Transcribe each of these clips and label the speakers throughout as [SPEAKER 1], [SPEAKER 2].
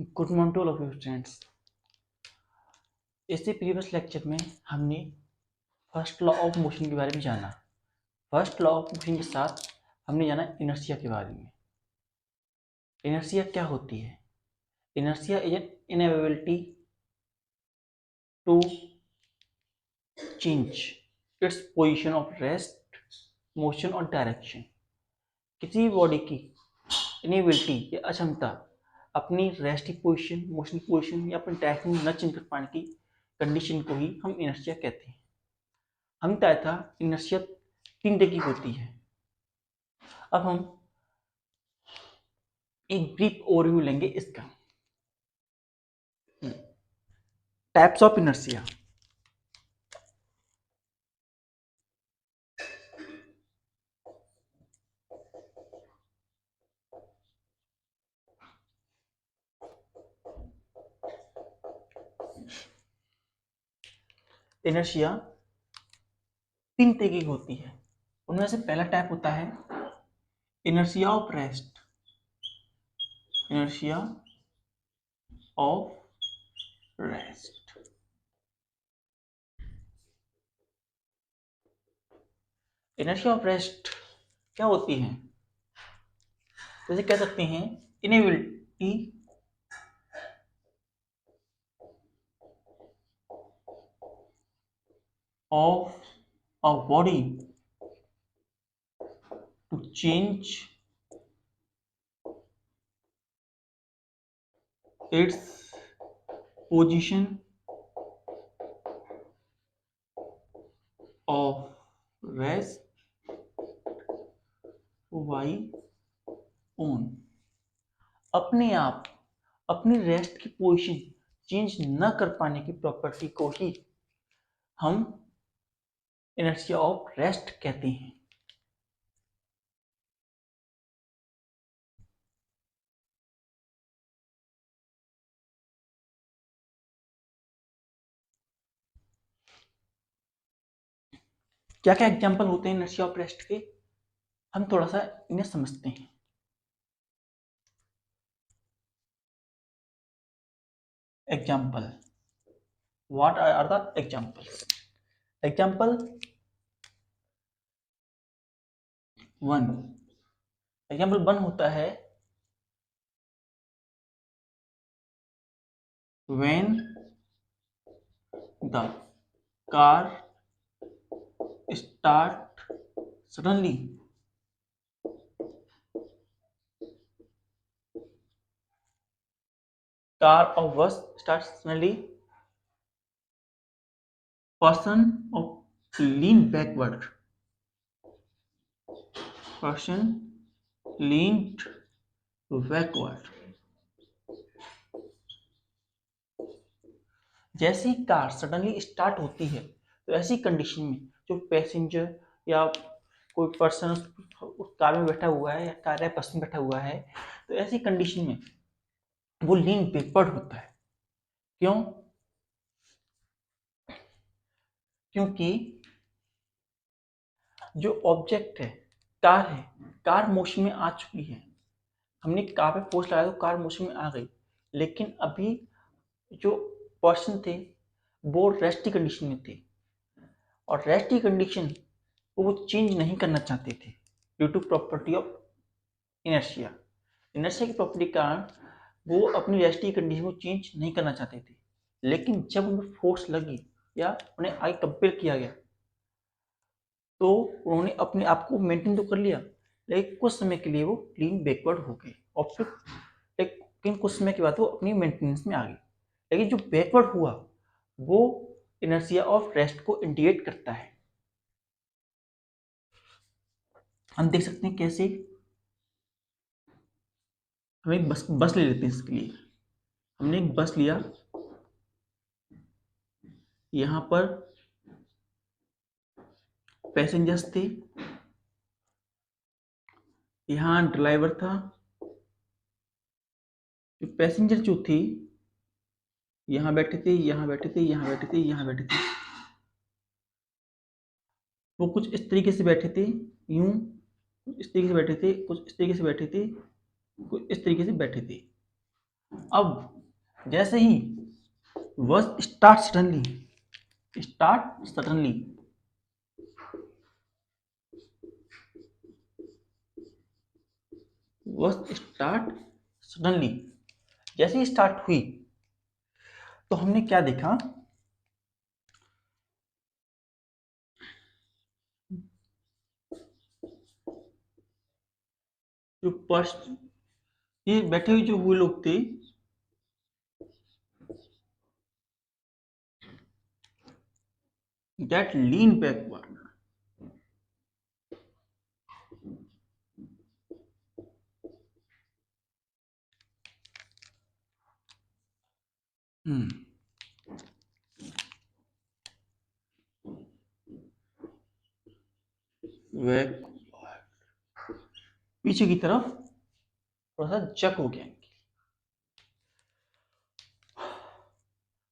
[SPEAKER 1] Good morning to all of you students. इससे previous lecture में हमने फर्स्ट लॉ ऑफ मोशन के बारे में जाना। फर्स्ट लॉ ऑफ मोशन के साथ हमने जाना इनर्शिया के बारे में। इनर्शिया क्या होती है? Inertia is an inability to change its position of rest, motion और डायरेक्शन। किसी भी बॉडी की इनएबिलिटी या अक्षमता अपनी रेस्ट की पोजीशन, मोशन की पोजीशन या अपनी डायरेक्शन न चेंज कर पाने की कंडीशन को ही हम इनर्शिया कहते हैं। हमने बताया था इनर्शिया 3 तरह की होती है। अब हम एक ब्रीफ ओवरव्यू लेंगे इसका। Types of inertia. इनर्शिया 3 तरह की होती है। उनमें से पहला टाइप होता है inertia of rest. Inertia of rest. Inertia of rest क्या होती है? जैसे कह सकते हैं inability of a body to change its position of rest by own. अपने आप अपनी रेस्ट की पोजीशन चेंज न कर पाने की प्रॉपर्टी को ही हम इनर्शिया ऑफ रेस्ट कहते हैं। क्या क्या एग्जांपल होते हैं इनर्शिया ऑफ रेस्ट के? हम थोड़ा सा इन्हें समझते हैं। Example, what are the examples? Example 1। Example 1 होता है when the car start suddenly। Car or bus starts suddenly, person of lean backward, person leaned backward। जैसे ही कार सडनली स्टार्ट होती है तो ऐसी कंडीशन में जो पैसेंजर या कोई पर्सन उस कार में बैठा हुआ है या कार या बस में बैठा हुआ है, तो ऐसी कंडीशन में वो लीन बैकवर्ड होता है। क्यों? क्योंकि जो ऑब्जेक्ट है, कार मोशन में आ चुकी है। हमने कार पे फोर्स लगाया तो कार मोशन में आ गई, लेकिन अभी जो पर्सन थे वो रेस्ट की कंडीशन में थे, और रेस्ट की कंडीशन वो चेंज नहीं करना चाहते थे due to property of inertia. Inertia की प्रॉपर्टी के कारण वो अपनी रेस्ट की कंडीशन को चेंज नहीं करना चाहते थे, लेकिन जब उनमें फोर्स लगी या उन्हें आगे कंपेल किया गया तो उन्होंने अपने आप को मेंटेन तो कर लिया, लेकिन कुछ समय के लिए वो लीन बैकवर्ड हो गए और फिर लेकिन कुछ समय के बाद वो अपनी मेंटेनेंस में आ गई। लेकिन जो बैकवर्ड हुआ वो इनर्शिया ऑफ रेस्ट को इंडिकेट करता है। हम देख सकते हैं कैसे। हम एक बस ले लेते हैं इसके लिए। हमने एक बस लिया, यहाँ पर पैसेंजर्स थे, यहाँ ड्राइवर था। पैसेंजर जो थी यहाँ बैठे थे, यहाँ बैठे थे, यहाँ बैठे थे, यहाँ बैठे थे। वो कुछ इस तरीके से बैठे थे, यूं इस तरीके से बैठे थे, कुछ इस तरीके से बैठे थे, कुछ इस तरीके से बैठे थे। अब जैसे ही word start suddenly word suddenly जैसे ही स्टार्ट हुई तो हमने क्या देखा, जो पर्सन, ये बैठे हुए जो हुए लोग थे, that lean backward. Hmm. Back, पीछे की तरफ थोड़ा सा जक हो गया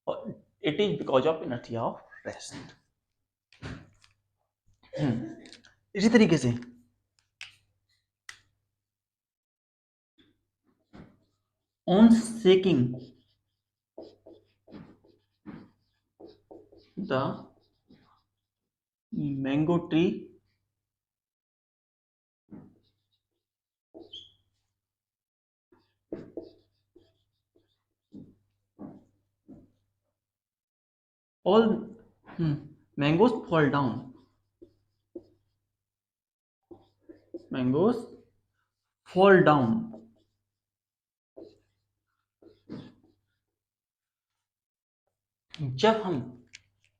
[SPEAKER 1] और it is because of inertia of rest. इसी तरीके से on shaking the mango tree all mangoes fall down, mangoes fall down। जब हम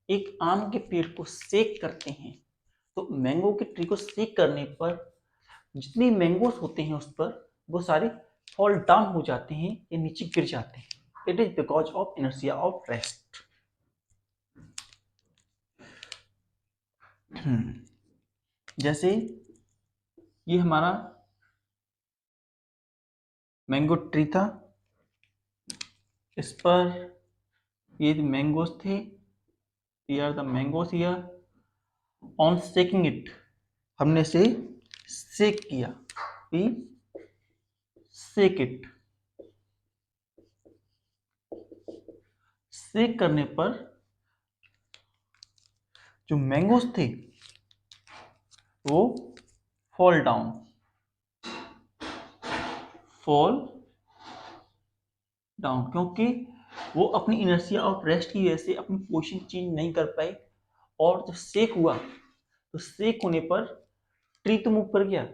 [SPEAKER 1] एक आम के पेड़ को सेक करते हैं तो मैंगो के ट्री को सेक करने पर जितने मैंगोस होते हैं उस पर वो सारे फॉल डाउन हो जाते हैं या नीचे गिर जाते हैं। It is because of inertia of rest. जैसे ये हमारा मैंगो ट्री था, इस पर ये मैंगोस थे, here the mangoes here, on shaking it हमने इसे सेक किया, वी सेक इट। सेक करने पर जो मैंगोस थे वो फॉल डाउन, फॉल डाउन, क्योंकि वो अपनी इनर्शिया ऑफ रेस्ट की वजह से अपनी पोजीशन चेंज नहीं कर पाए। और जब सेक हुआ तो सेक होने पर ट्री तो मूव कर गया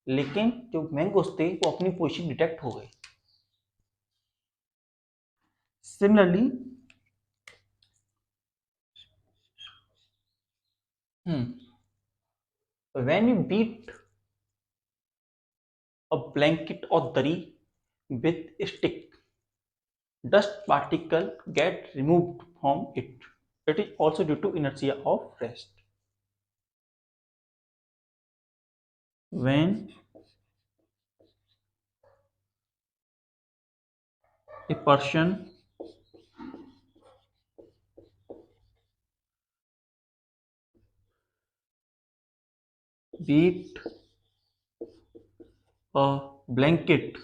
[SPEAKER 1] लेकिन जो मैंगोस थे वो अपनी पोजीशन डिटेक्ट हो गए। Similarly when you beat a blanket or dari with a stick, dust particle get removed from it. It is also due to inertia of rest. When a person beat a blanket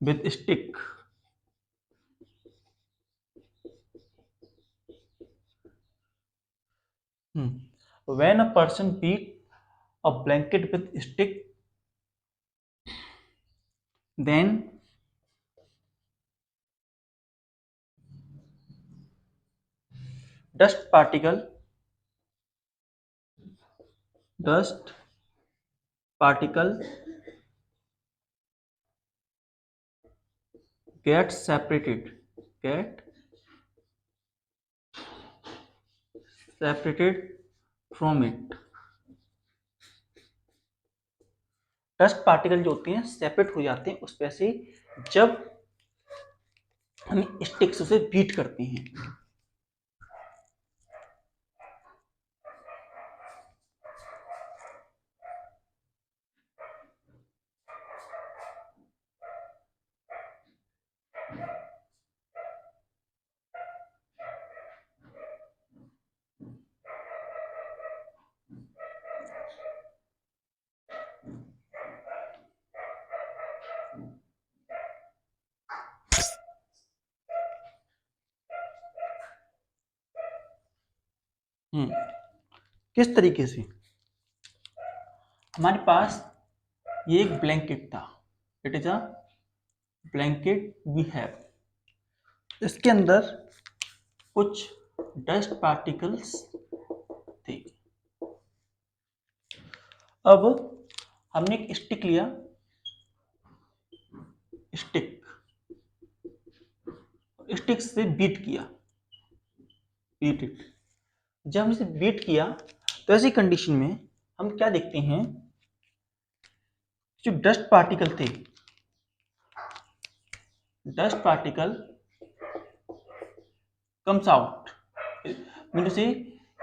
[SPEAKER 1] with a stick, when a person beat a blanket with a stick, then dust particle dust particle get separated from it। Dust particle जो होते हैं separate हो जाते हैं उस पे से जब हम स्टिक्स से बीट करते हैं। किस तरीके से? हमारे पास ये एक ब्लैंकेट था, it is a blanket we have. इसके अंदर कुछ डस्ट पार्टिकल्स थे। अब हमने एक स्टिक लिया, स्टिक से बीट किया, बीट इट। जब हमने इसे बीट किया तो ऐसी कंडीशन में हम क्या देखते हैं, जो डस्ट पार्टिकल थे, dust particle comes out, mean से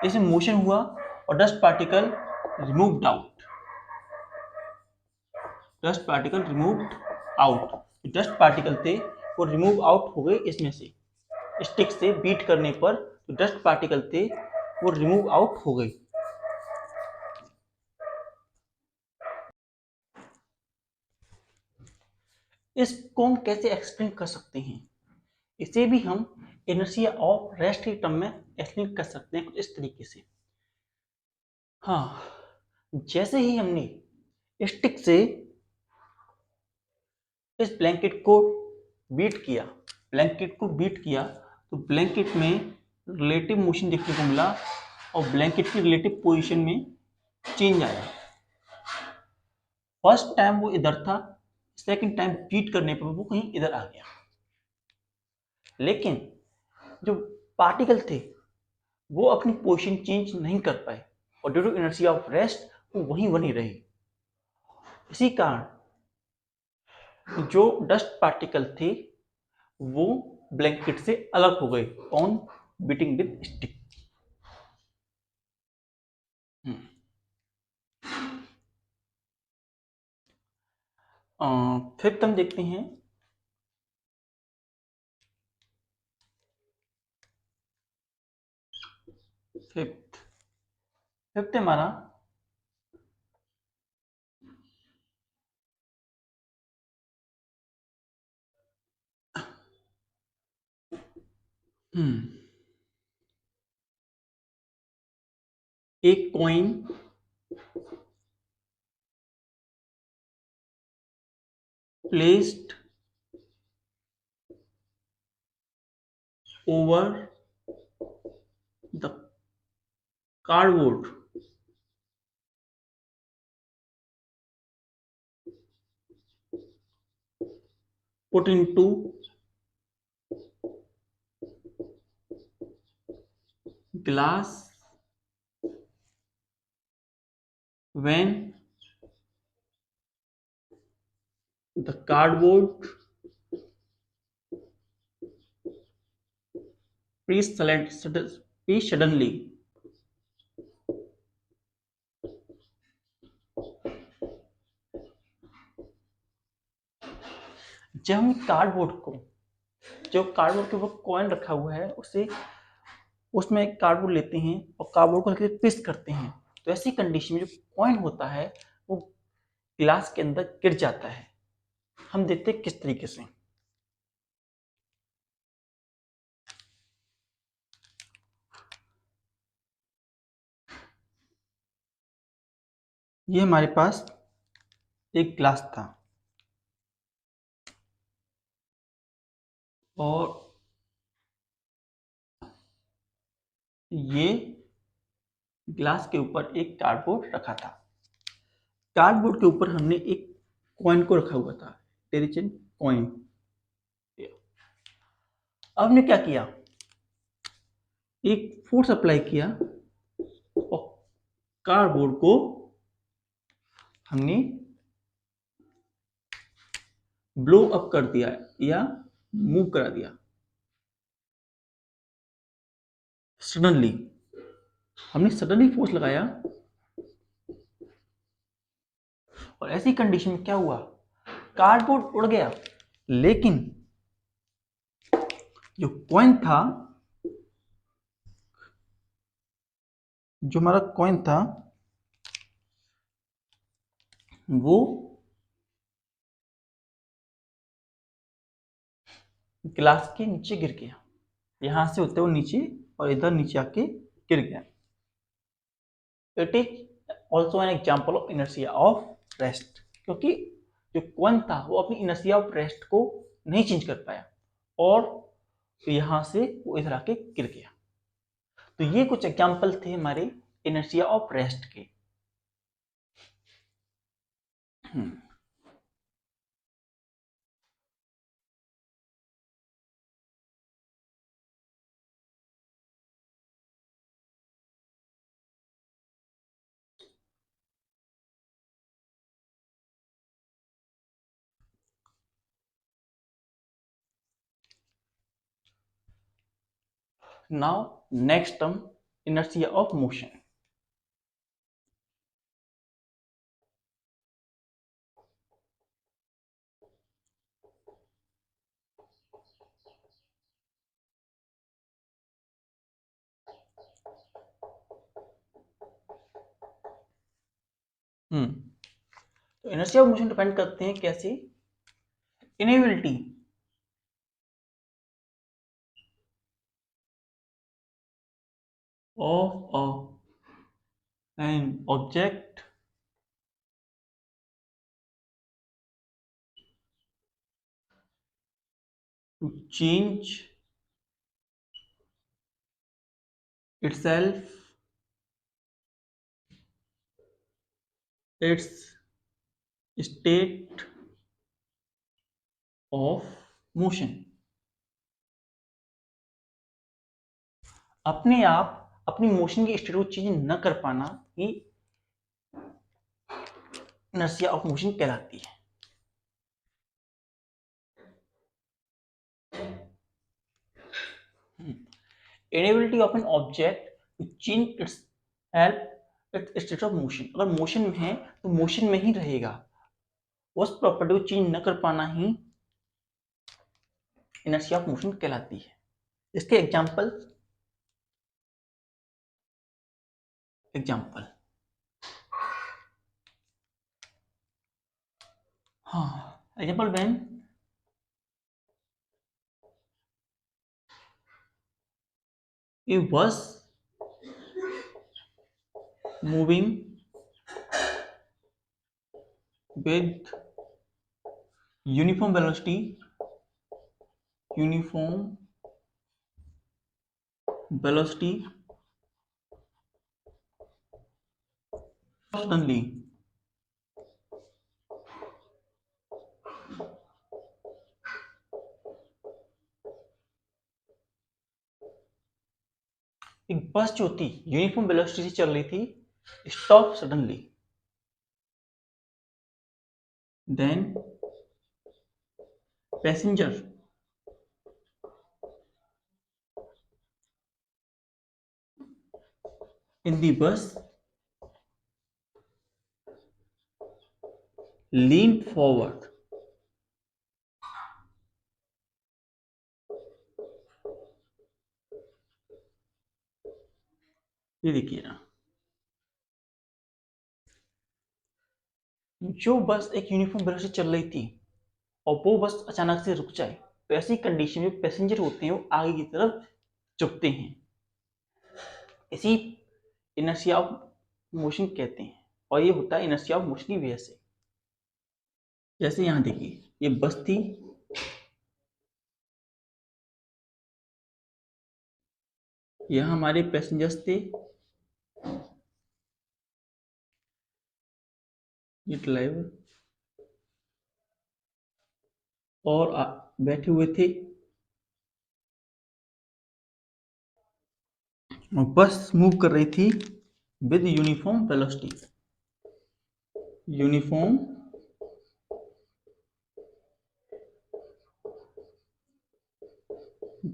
[SPEAKER 1] ऐसे मोशन हुआ और dust particle removed out, dust particle removed out. Dust particle थे वो रिमूव आउट हो गए इसमें से, स्टिक से बीट करने पर जो डस्ट पार्टिकल थे वो रिमूव आउट हो गए। इसको हम कैसे एक्सप्लेन कर सकते हैं? इसे भी हम इनर्शिया ऑफ रेस्ट के टर्म में एक्सप्लेन कर सकते हैं कुछ इस तरीके से। हाँ, जैसे ही हमने स्टिक से इस ब्लैंकेट को बीट किया, ब्लैंकेट को बीट किया तो ब्लैंकेट में रिलेटिव मोशन देखने को मिला और ब्लैंकेट की रिलेटिव पोजीशन में चेंज आया। फर्स्ट टाइम वो इधर था, सेकंड टाइम बीट करने पर वो कहीं इधर आ गया, लेकिन जो पार्टिकल थे वो अपनी पोजीशन चेंज नहीं कर पाए और due to inertia of rest वो वहीं बनी रही। इसी कारण जो डस्ट पार्टिकल थे वो ब्लैंकेट से अलग हो गए on beating with stick. Fifth हम देखते हैं, फिफ्थ फिफ्थ हमारा एक coin placed over the cardboard put into glass when the cardboard suddenly जब हम कार्डबोर्ड को, जो कार्डबोर्ड के ऊपर कॉइन रखा हुआ है उसे उसमें कार्डबोर्ड लेते हैं और कार्डबोर्ड को लेकर ट्विस्ट करते हैं, तो ऐसी कंडीशन में जो कॉइन होता है वो ग्लास के अंदर गिर जाता है। हम देखते हैं किस तरीके से। ये हमारे पास एक ग्लास था और ये ग्लास के ऊपर एक कार्डबोर्ड रखा था। कार्डबोर्ड के ऊपर हमने एक कॉइन को रखा हुआ था, टेरिचन कॉइन। अब हमने क्या किया, एक फोर्स अप्लाई किया और कार्डबोर्ड को हमने ब्लो अप कर दिया या मूव करा दिया। सडनली हमने सडनली फोर्स लगाया और ऐसी कंडीशन में क्या हुआ, कार्डबोर्ड उड़ गया, लेकिन जो कॉइन था, जो हमारा कॉइन था वो ग्लास के नीचे गिर गया, यहां से होते हुए नीचे और इधर नीचे आके गिर गया। It is also an example of inertia of rest, क्योंकि जो कौन था वो अपनी इनर्शिया ऑफ रेस्ट को नहीं चेंज कर पाया और यहां से वो इधर आके गिर गया। तो ये कुछ एग्जाम्पल थे हमारे इनर्शिया ऑफ रेस्ट के। Now next term, inertia of motion. तो इनर्शिया ऑफ मोशन डिपेंड करते हैं कैसे, inability of an object to change itself, its state of motion। अपने आप अपनी मोशन की स्टेट को चेंज न कर पाना ही इनर्शिया ऑफ मोशन कहलाती है। Inability of an object to change its help its state of motion. अगर मोशन में है तो मोशन में ही रहेगा, उस प्रॉपर्टी को चेंज न कर पाना ही इनर्शिया ऑफ मोशन कहलाती है। इसके एग्जाम्पल हाँ, example when a bus moving with uniform velocity suddenly एक बस जो थी यूनिफॉर्म वेलोसिटी से चल रही थी, stop suddenly, then passenger in the bus leaned forward। ये देखिए ना, जो बस एक यूनिफॉर्म वेलोसिटी चल रही थी और वो बस अचानक से रुक जाए, तो ऐसी कंडीशन में पैसेंजर होते हैं वो आगे की तरफ झुकते हैं। इसी इनर्शिया ऑफ मोशन कहते हैं और ये होता है इनर्शिया ऑफ मोशन की वजह से। जैसे यहां देखिए, ये बस थी, यहाँ हमारे पैसेंजर्स थे, ये ड्राइवर और बैठे हुए थे और बस मूव कर रही थी with uniform velocity. Uniform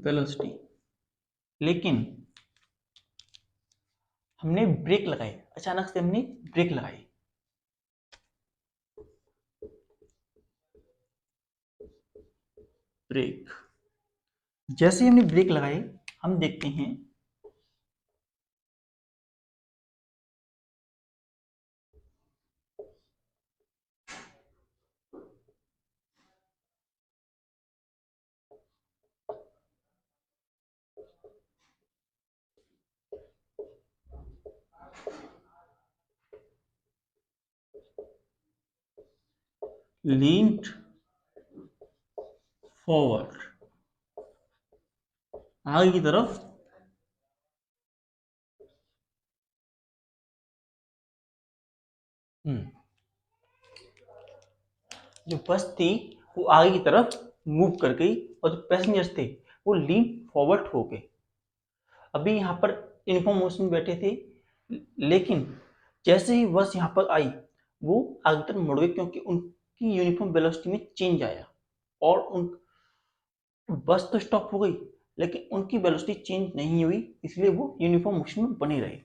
[SPEAKER 1] velocity, लेकिन हमने ब्रेक लगाई, अचानक से हमने ब्रेक लगाई। ब्रेक, जैसे ही हमने ब्रेक लगाई, हम देखते हैं लीन्ड फॉरवर्ड, आगे की तरफ जो बस थी वो आगे की तरफ मूव कर गई और जो पैसेंजर्स थे वो लीन फॉरवर्ड हो गए। अभी यहाँ पर यूनिफॉर्म मोशन में बैठे थे, लेकिन जैसे ही बस यहाँ पर आई वो आगे तरफ मुड़ गई, क्योंकि उनकी यूनिफॉर्म वेलोसिटी में चेंज आया और उन बस तो स्टॉप हो गई लेकिन उनकी वेलोसिटी चेंज नहीं हुई, इसलिए वो यूनिफॉर्म मोशन में बने रहे।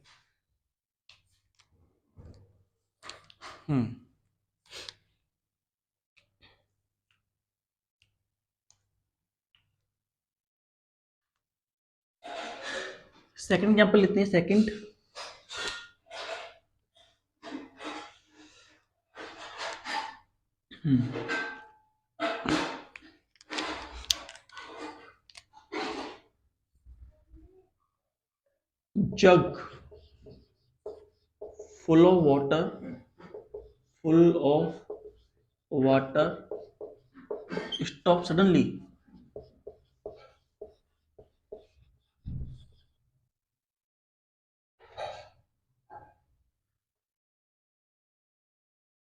[SPEAKER 1] सेकंड एग्जांपल लेते हैं। Second, jug full of water, full of water stop suddenly.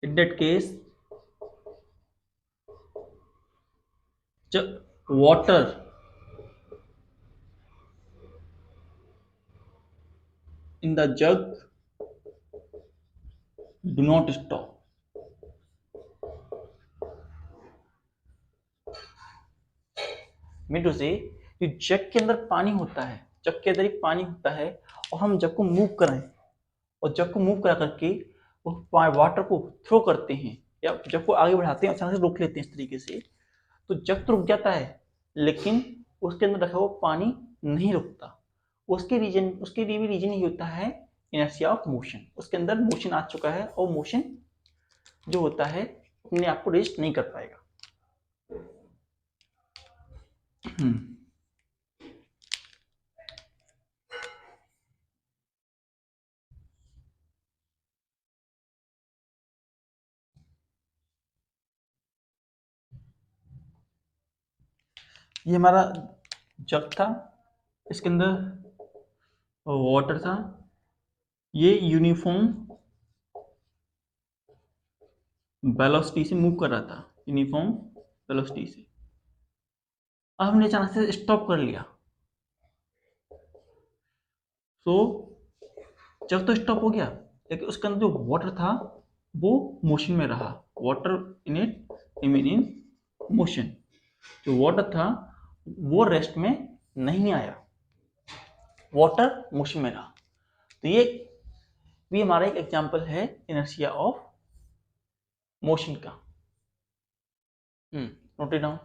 [SPEAKER 1] In that case, water in the jug do not stop. Mean to say, जो जग के अंदर पानी होता है, जग के अंदर एक पानी होता है और हम जग को मूव कराएं और जग को मूव करा करके उस वाटर को थ्रो करते हैं या जग को आगे बढ़ाते हैं, अचानक से रोक लेते हैं इस तरीके से, तो जग तो रुक जाता है लेकिन उसके अंदर रखा हुआ पानी नहीं रुकता। उसके लिए भी रीजन ये होता है इनर्शिया ऑफ मोशन। उसके अंदर मोशन आ चुका है और मोशन जो होता है अपने आप को रेस्ट नहीं कर पाएगा। ये हमारा जग था, इसके अंदर वाटर था, ये यूनिफॉर्म वेलोसिटी से मूव कर रहा था, यूनिफॉर्म वेलोसिटी से। अब हमने अचानक से स्टॉप कर लिया, तो जब तो स्टॉप हो गया लेकिन उसके अंदर जो वाटर था वो मोशन में रहा। Water in it mean in motion, जो वाटर था वो रेस्ट में नहीं आया, वाटर मोशन में रहा। तो ये भी हमारा एक एग्जांपल है इनर्शिया ऑफ मोशन का। Note it down.